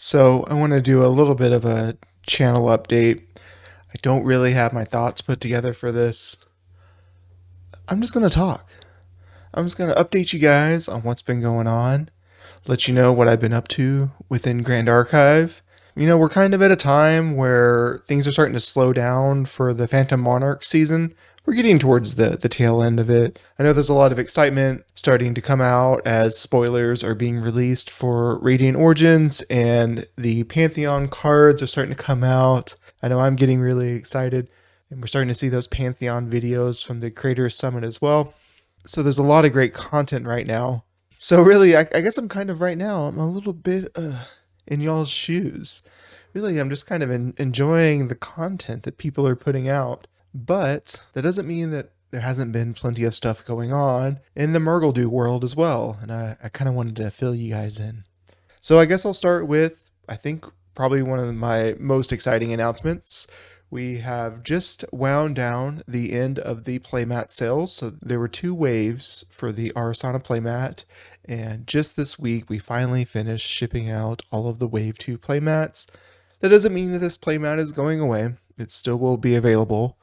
So I want to do a little bit of a channel update. I don't really have my thoughts put together for this. I'm just going to talk. I'm just going to update you guys on what's been going on, let you know what I've been up to within Grand Archive. We're kind of at a time where things are starting to slow down for the Phantom Monarch season. We're getting towards the tail end of it. I know there's a lot of excitement starting to come out as spoilers are being released for Radiant Origins and the Pantheon cards are starting to come out. I know I'm getting really excited, and we're starting to see those Pantheon videos from the Creators Summit as well. So there's a lot of great content right now. So really, I guess I'm kind of right now, I'm a little bit in y'all's shoes. Really, I'm just kind of enjoying the content that people are putting out. But that doesn't mean that there hasn't been plenty of stuff going on in the Murgledew world as well. And I kind of wanted to fill you guys in. So I guess I'll start with, I think, probably one of my most exciting announcements. We have just wound down the end of the playmat sales. So there were 2 waves for the Arasana playmat. And just this week, we finally finished shipping out all of the Wave 2 playmats. That doesn't mean that this playmat is going away. It still will be available.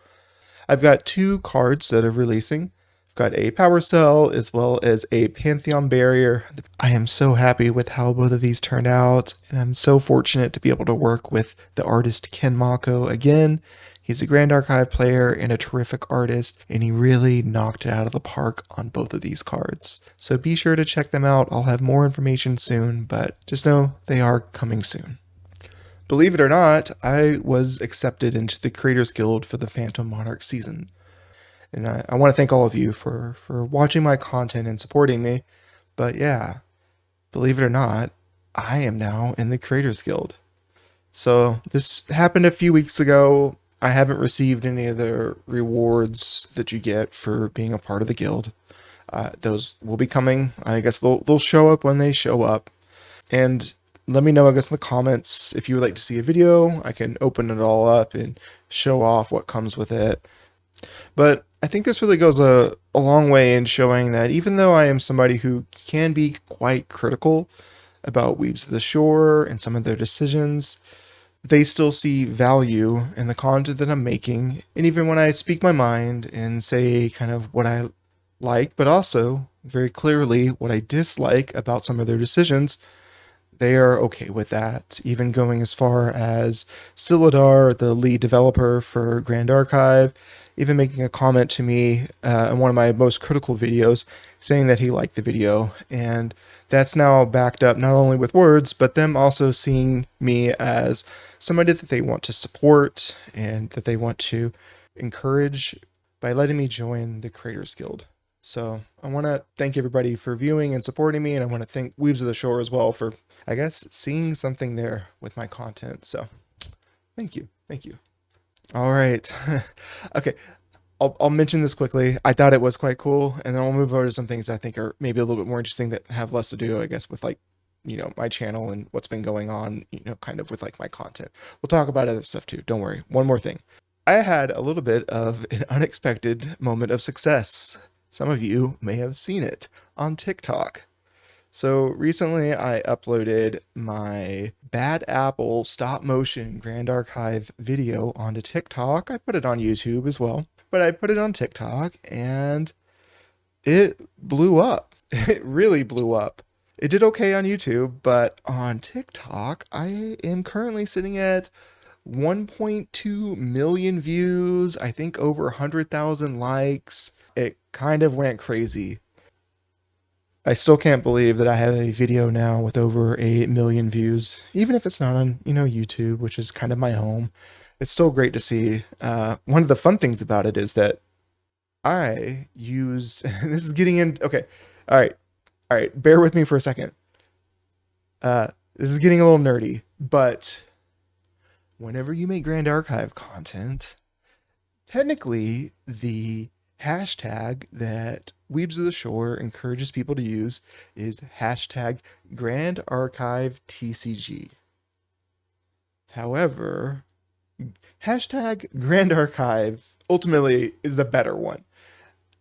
I've got 2 cards that are releasing. I've got a Power Cell as well as a Pantheon Barrier. I am so happy with how both of these turned out, and I'm so fortunate to be able to work with the artist Ken Mako again. He's a Grand Archive player and a terrific artist, and he really knocked it out of the park on both of these cards. So be sure to check them out. I'll have more information soon, but just know they are coming soon. Believe it or not, I was accepted into the Creators Guild for the Phantom Monarch season. And I want to thank all of you for watching my content and supporting me. But yeah, believe it or not, I am now in the Creators Guild. So this happened a few weeks ago. I haven't received any of the rewards that you get for being a part of the guild. Those will be coming. I guess they'll show up when they show up. And let me know, I guess, in the comments if you would like to see a video. I can open it all up and show off what comes with it. But I think this really goes a long way in showing that even though I am somebody who can be quite critical about Weaves of the Shore and some of their decisions, they still see value in the content that I'm making. And even when I speak my mind and say kind of what I like, but also very clearly what I dislike about some of their decisions, they are okay with that, even going as far as Silidar, the lead developer for Grand Archive, even making a comment to me in one of my most critical videos saying that he liked the video. And that's now backed up not only with words, but them also seeing me as somebody that they want to support and that they want to encourage by letting me join the Creators Guild. So I want to thank everybody for viewing and supporting me, and I want to thank Weaves of the Shore as well for, I guess, seeing something there with my content. So thank you. Thank you. All right. Okay. I'll mention this quickly. I thought it was quite cool, and then I'll move over to some things I think are maybe a little bit more interesting that have less to do, I guess, with like, my channel and what's been going on, kind of with like my content. We'll talk about other stuff too. Don't worry. One more thing. I had a little bit of an unexpected moment of success. Some of you may have seen it on TikTok. So recently I uploaded my Bad Apple stop motion Grand Archive video onto TikTok. I put it on YouTube as well, but I put it on TikTok and it blew up. It really blew up. It did okay on YouTube, but on TikTok, I am currently sitting at 1.2 million views. I think over 100,000 likes. It kind of went crazy. I still can't believe that I have a video now with over 8 million views, even if it's not on, YouTube, which is kind of my home. It's still great to see. One of the fun things about it is that I used, this is getting in, okay, all right, bear with me for a second. This is getting a little nerdy, but whenever you make Grand Archive content, technically the hashtag that Weaves of the Shore encourages people to use is hashtag Grand Archive TCG. However, hashtag Grand Archive ultimately is the better one.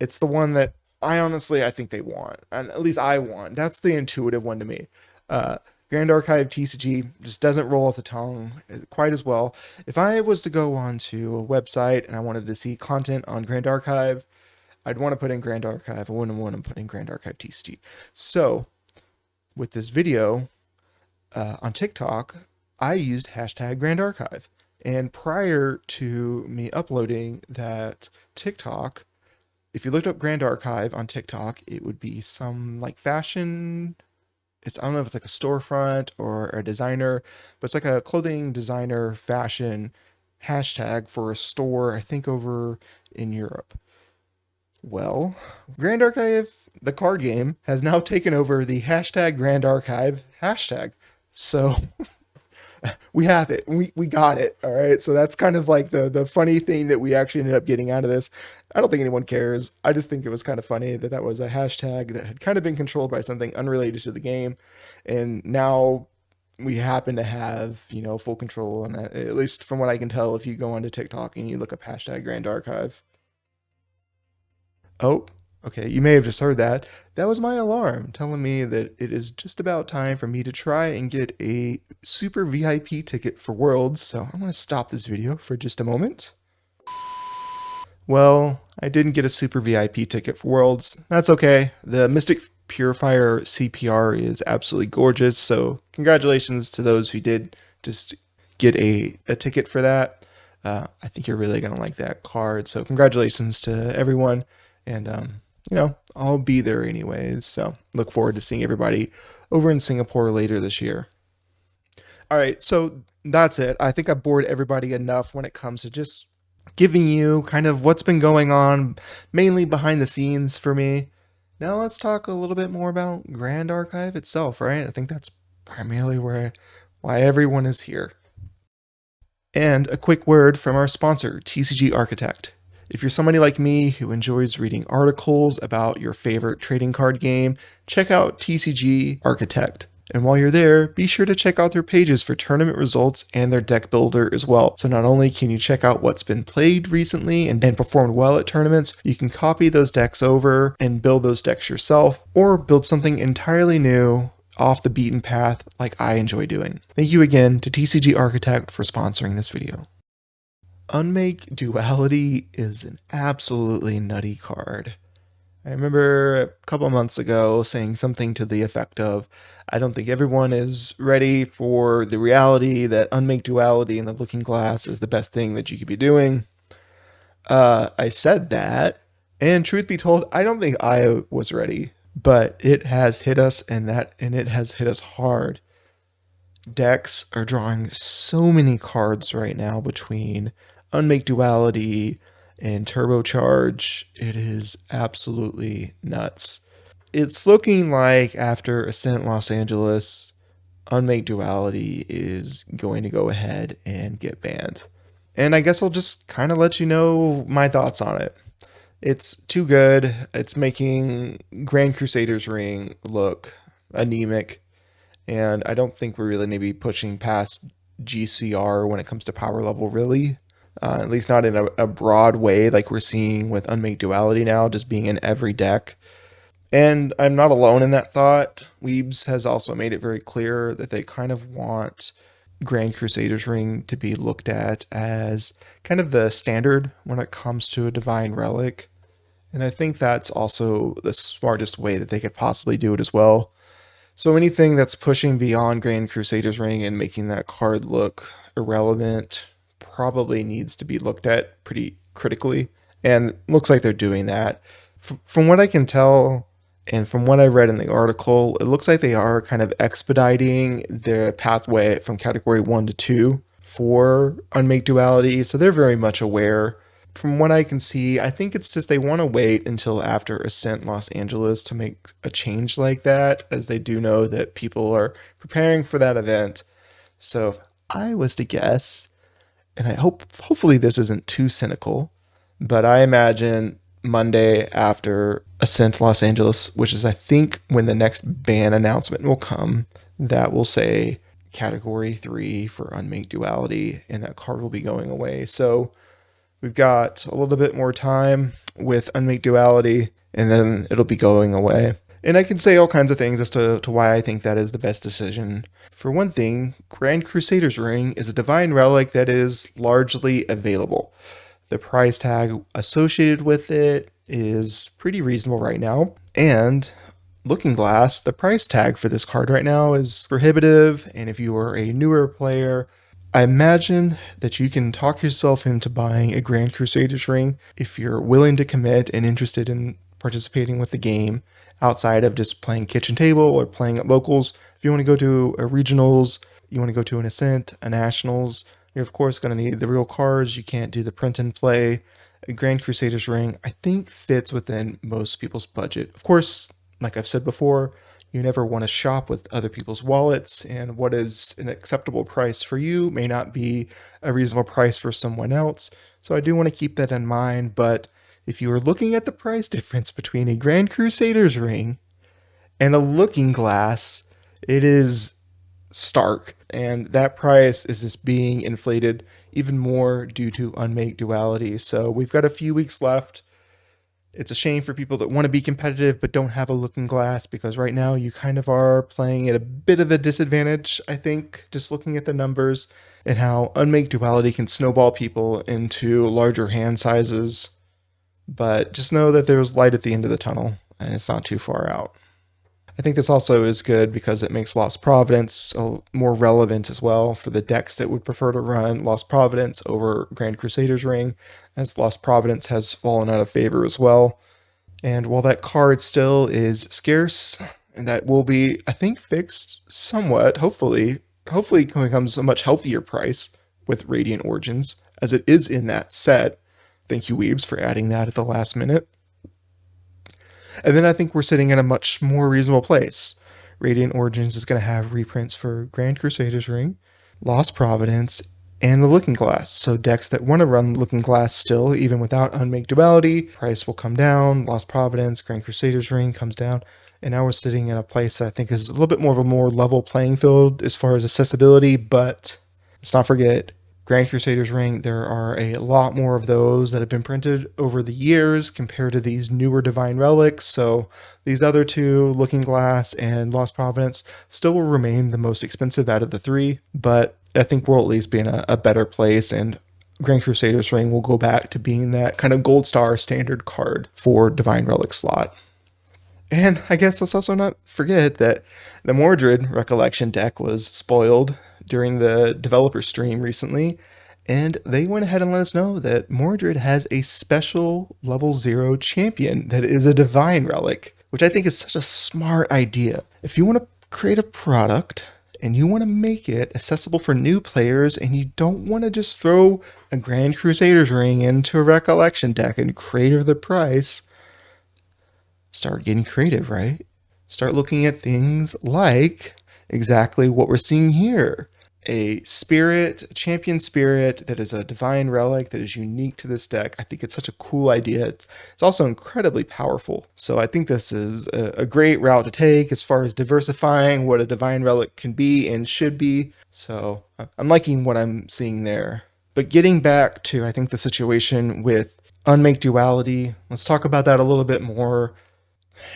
It's the one that I think they want, and at least I want. That's the intuitive one to me. Grand Archive TCG just doesn't roll off the tongue quite as well. If I was to go onto a website and I wanted to see content on Grand Archive, I'd want to put in Grand Archive. I wouldn't want to put in Grand Archive TCG. So with this video on TikTok, I used hashtag Grand Archive. And prior to me uploading that TikTok, if you looked up Grand Archive on TikTok, it would be some like fashion. I don't know if it's like a storefront or a designer, but it's like a clothing designer fashion hashtag for a store, I think over in Europe. Well, Grand Archive, the card game, has now taken over the hashtag Grand Archive hashtag. So we have it. We got it. All right. So that's kind of like the funny thing that we actually ended up getting out of this. I don't think anyone cares. I just think it was kind of funny that that was a hashtag that had kind of been controlled by something unrelated to the game. And now we happen to have, full control on that, at least from what I can tell, if you go onto TikTok and you look up hashtag Grand Archive. Oh, okay. You may have just heard that. That was my alarm telling me that it is just about time for me to try and get a super VIP ticket for Worlds. So I'm going to stop this video for just a moment. Well, I didn't get a super VIP ticket for Worlds. That's okay. The Mystic Purifier CPR is absolutely gorgeous. So congratulations to those who did just get a ticket for that. I think you're really going to like that card. So congratulations to everyone. And, I'll be there anyways. So look forward to seeing everybody over in Singapore later this year. All right. So that's it. I think I bored everybody enough when it comes to just giving you kind of what's been going on, mainly behind the scenes for me. Now let's talk a little bit more about Grand Archive itself, right? I think that's primarily why everyone is here. And a quick word from our sponsor, TCG Architect. If you're somebody like me who enjoys reading articles about your favorite trading card game, check out TCG Architect. And while you're there, be sure to check out their pages for tournament results and their deck builder as well. So not only can you check out what's been played recently and performed well at tournaments, you can copy those decks over and build those decks yourself, or build something entirely new off the beaten path like I enjoy doing. Thank you again to TCG Architect for sponsoring this video. Unmake Duality is an absolutely nutty card. I remember a couple months ago saying something to the effect of, I don't think everyone is ready for the reality that Unmake Duality in the Looking Glass is the best thing that you could be doing. I said that, and truth be told, I don't think I was ready, but it has hit us, and it has hit us hard. Decks are drawing so many cards right now between Unmake Duality and Turbocharge. It is absolutely nuts. It's looking like after Ascent Los Angeles, Unmake Duality is going to go ahead and get banned. And I guess I'll just kind of let you know my thoughts on it. It's too good. It's making Grand Crusader's Ring look anemic. And I don't think we're really maybe pushing past GCR when it comes to power level, really. At least not in a broad way like we're seeing with Unmake Duality now, just being in every deck. And I'm not alone in that thought. Weebs has also made it very clear that they kind of want Grand Crusader's Ring to be looked at as kind of the standard when it comes to a Divine Relic. And I think that's also the smartest way that they could possibly do it as well. So anything that's pushing beyond Grand Crusader's Ring and making that card look irrelevant probably needs to be looked at pretty critically, and looks like they're doing that. From what I can tell, and from what I read in the article, it looks like they are kind of expediting the pathway from category 1 to 2 for Unmake Duality, so they're very much aware. From what I can see, I think it's just they want to wait until after Ascent Los Angeles to make a change like that, as they do know that people are preparing for that event. So if I was to guess, and hopefully this isn't too cynical, but I imagine Monday after Ascent Los Angeles, which is I think when the next ban announcement will come, that will say category 3 for Unmake Duality, and that card will be going away. So we've got a little bit more time with Unmake Duality, and then it'll be going away. And I can say all kinds of things as to why I think that is the best decision. For one thing, Grand Crusader's Ring is a divine relic that is largely available. The price tag associated with it is pretty reasonable right now. And Looking Glass, the price tag for this card right now is prohibitive. And if you are a newer player, I imagine that you can talk yourself into buying a Grand Crusader's Ring if you're willing to commit and interested in participating with the game outside of just playing kitchen table or playing at locals. If you want to go to a regionals, you want to go to an Ascent, a Nationals, you're of course going to need the real cards. You can't do the print and play. A Grand Crusader's Ring, I think, fits within most people's budget. Of course, like I've said before, you never want to shop with other people's wallets, and what is an acceptable price for you may not be a reasonable price for someone else. So I do want to keep that in mind, but if you are looking at the price difference between a Grand Crusader's Ring and a Looking Glass, it is stark. And that price is just being inflated even more due to Unmake Duality. So we've got a few weeks left. It's a shame for people that want to be competitive but don't have a Looking Glass, because right now you kind of are playing at a bit of a disadvantage, I think, just looking at the numbers and how Unmake Duality can snowball people into larger hand sizes. But just know that there's light at the end of the tunnel, and it's not too far out. I think this also is good because it makes Lost Providence more relevant as well for the decks that would prefer to run Lost Providence over Grand Crusader's Ring, as Lost Providence has fallen out of favor as well. And while that card still is scarce, and that will be, I think, fixed somewhat, hopefully becomes a much healthier price with Radiant Origins, as it is in that set. Thank you, Weebs, for adding that at the last minute. And then I think we're sitting in a much more reasonable place. Radiant Origins is going to have reprints for Grand Crusader's Ring, Lost Providence, and the Looking Glass. So decks that want to run Looking Glass still, even without Unmake Duality, price will come down. Lost Providence, Grand Crusader's Ring comes down. And now we're sitting in a place that I think is a little bit more of a more level playing field as far as accessibility. But let's not forget, Grand Crusader's Ring, there are a lot more of those that have been printed over the years compared to these newer Divine Relics. So these other two, Looking Glass and Lost Providence, still will remain the most expensive out of the three, but I think we'll at least be in a better place, and Grand Crusader's Ring will go back to being that kind of gold star standard card for Divine Relic slot. And I guess let's also not forget that the Mordred Recollection deck was spoiled during the developer stream recently, and they went ahead and let us know that Mordred has a special level 0 champion that is a Divine Relic, which I think is such a smart idea. If you want to create a product and you want to make it accessible for new players, and you don't want to just throw a Grand Crusader's Ring into a Recollection deck and crater the price, start getting creative, right? Start looking at things like exactly what we're seeing here. A champion spirit that is a divine relic that is unique to this deck. I think it's such a cool idea. It's also incredibly powerful. So I think this is a great route to take as far as diversifying what a divine relic can be and should be. So I'm liking what I'm seeing there. But getting back to, I think, the situation with Unmake Duality, let's talk about that a little bit more.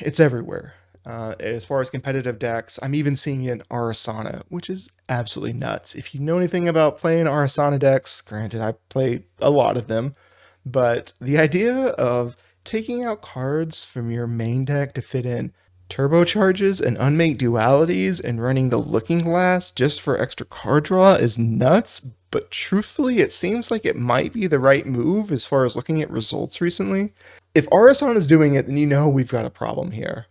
It's everywhere. As far as competitive decks, I'm even seeing it in Arasana, which is absolutely nuts. If you know anything about playing Arasana decks, granted I play a lot of them, but the idea of taking out cards from your main deck to fit in turbocharges and unmake dualities and running the Looking Glass just for extra card draw is nuts, but truthfully it seems like it might be the right move as far as looking at results recently. If Arasana is doing it, then you know we've got a problem here.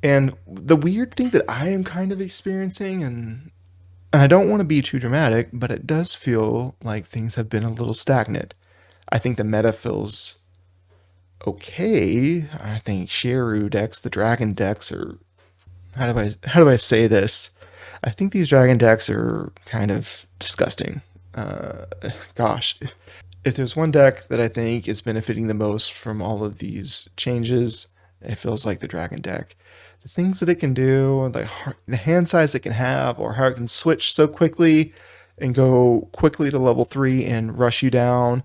And the weird thing that I am kind of experiencing, and I don't want to be too dramatic, but it does feel like things have been a little stagnant. I think the meta feels okay. I think Sheru decks, the dragon decks are, how do I say this? I think these dragon decks are kind of disgusting. Gosh, if there's one deck that I think is benefiting the most from all of these changes, it feels like the dragon deck. The things that it can do, the hand size it can have, or how it can switch so quickly and go quickly to level 3 and rush you down.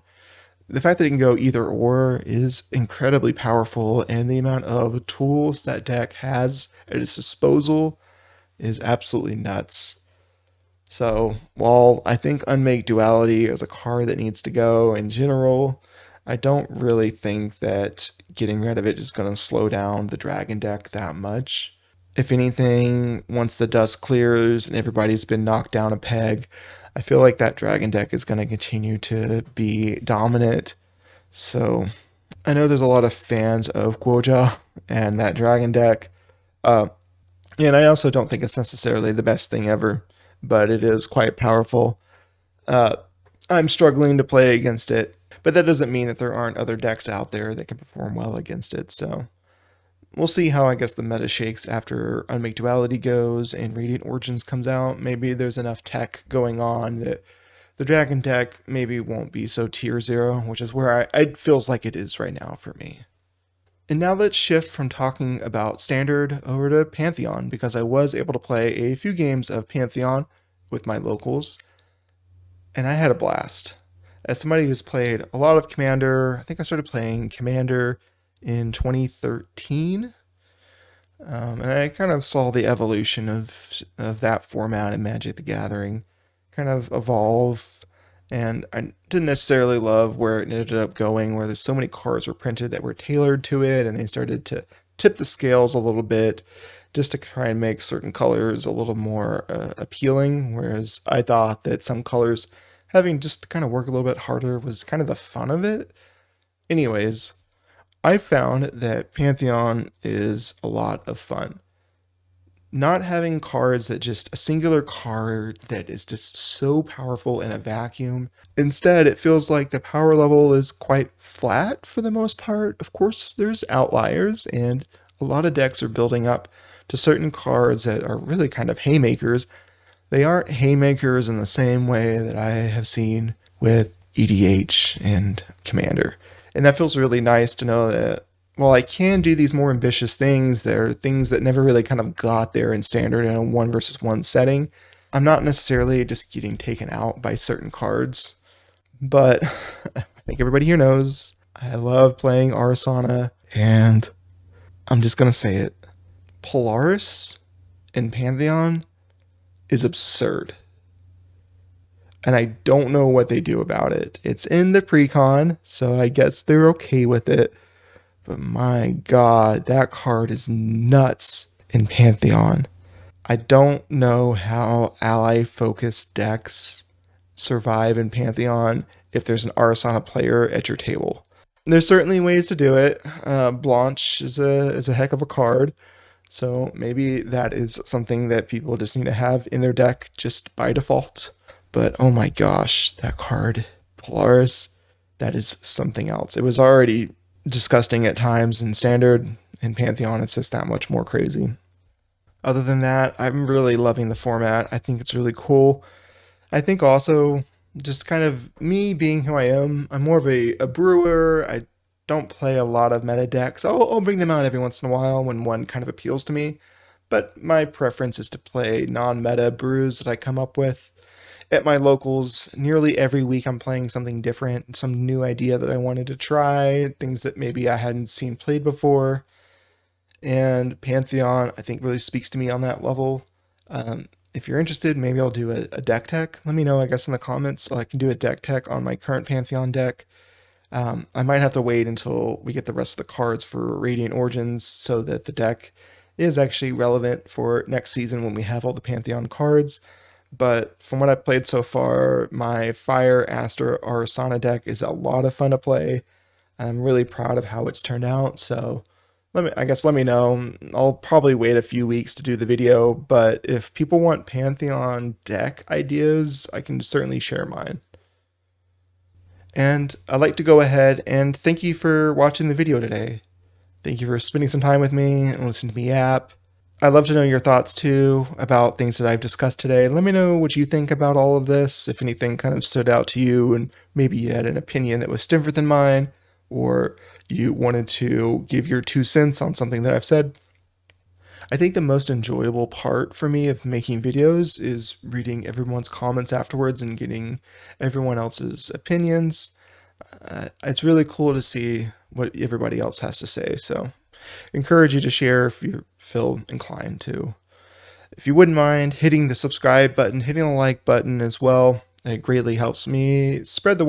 The fact that it can go either or is incredibly powerful, and the amount of tools that deck has at its disposal is absolutely nuts. So, while I think Unmake Duality is a card that needs to go in general, I don't really think that getting rid of it is going to slow down the Dragon deck that much. If anything, once the dust clears and everybody's been knocked down a peg, I feel like that Dragon deck is going to continue to be dominant. So, I know there's a lot of fans of Guoja and that Dragon deck. Uh, and I also don't think it's necessarily the best thing ever, but it is quite powerful. Uh, I'm struggling to play against it, but that doesn't mean that there aren't other decks out there that can perform well against it. So we'll see how I guess the meta shakes after Unmake Duality goes and Radiant Origins comes out. Maybe there's enough tech going on that the Dragon deck maybe won't be so tier 0, which is where it feels like it is right now for me. And now let's shift from talking about Standard over to Pantheon, because I was able to play a few games of Pantheon with my locals, and I had a blast. As somebody who's played a lot of Commander, I think I started playing Commander in 2013, and I kind of saw the evolution of that format in Magic the Gathering kind of evolve, and I didn't necessarily love where it ended up going, where there's so many cards were printed that were tailored to it, and they started to tip the scales a little bit just to try and make certain colors a little more appealing, whereas I thought that some colors having just to kind of work a little bit harder was kind of the fun of it. Anyways, I found that Pantheon is a lot of fun. Not having cards that just a singular card that is just so powerful in a vacuum. Instead, it feels like the power level is quite flat for the most part. Of course, there's outliers, and a lot of decks are building up to certain cards that are really kind of haymakers. They aren't haymakers in the same way that I have seen with EDH and Commander. And that feels really nice to know that while I can do these more ambitious things, there are things that never really kind of got there in Standard in a 1 versus 1 setting. I'm not necessarily just getting taken out by certain cards, but I think everybody here knows I love playing Arasana, and I'm just going to say it. Polaris in Pantheon is absurd. And I don't know what they do about it. It's in the precon, so I guess they're okay with it. But my god, that card is nuts in Pantheon. I don't know how ally-focused decks survive in Pantheon if there's an Arasana player at your table. There's certainly ways to do it. Blanche is a heck of a card, so maybe that is something that people just need to have in their deck just by default. But oh my gosh, that card, Polaris, that is something else. It was already disgusting at times in Standard, and Pantheon it's just that much more crazy. Other than that, I'm really loving the format. I think it's really cool. I think also just kind of me being who I am, I'm more of a brewer. I don't play a lot of meta decks. I'll bring them out every once in a while when one kind of appeals to me, but my preference is to play non-meta brews that I come up with. At my locals, nearly every week I'm playing something different, some new idea that I wanted to try, things that maybe I hadn't seen played before. And Pantheon, I think, really speaks to me on that level. If you're interested, maybe I'll do a deck tech. Let me know, I guess, in the comments so I can do a deck tech on my current Pantheon deck. I might have to wait until we get the rest of the cards for Radiant Origins so that the deck is actually relevant for next season when we have all the Pantheon cards. But from what I've played so far, my Fire, Aster, Arasana deck is a lot of fun to play. And I'm really proud of how it's turned out. So let me know. I'll probably wait a few weeks to do the video, but if people want Pantheon deck ideas, I can certainly share mine. And I'd like to go ahead and thank you for watching the video today. Thank you for spending some time with me and listening to me yap. I'd love to know your thoughts too about things that I've discussed today. Let me know what you think about all of this, if anything kind of stood out to you and maybe you had an opinion that was different than mine, or you wanted to give your 2 cents on something that I've said. I think the most enjoyable part for me of making videos is reading everyone's comments afterwards and getting everyone else's opinions. it's really cool to see what everybody else has to say. So encourage you to share if you feel inclined to. If you wouldn't mind hitting the subscribe button, hitting the like button as well, it greatly helps me spread the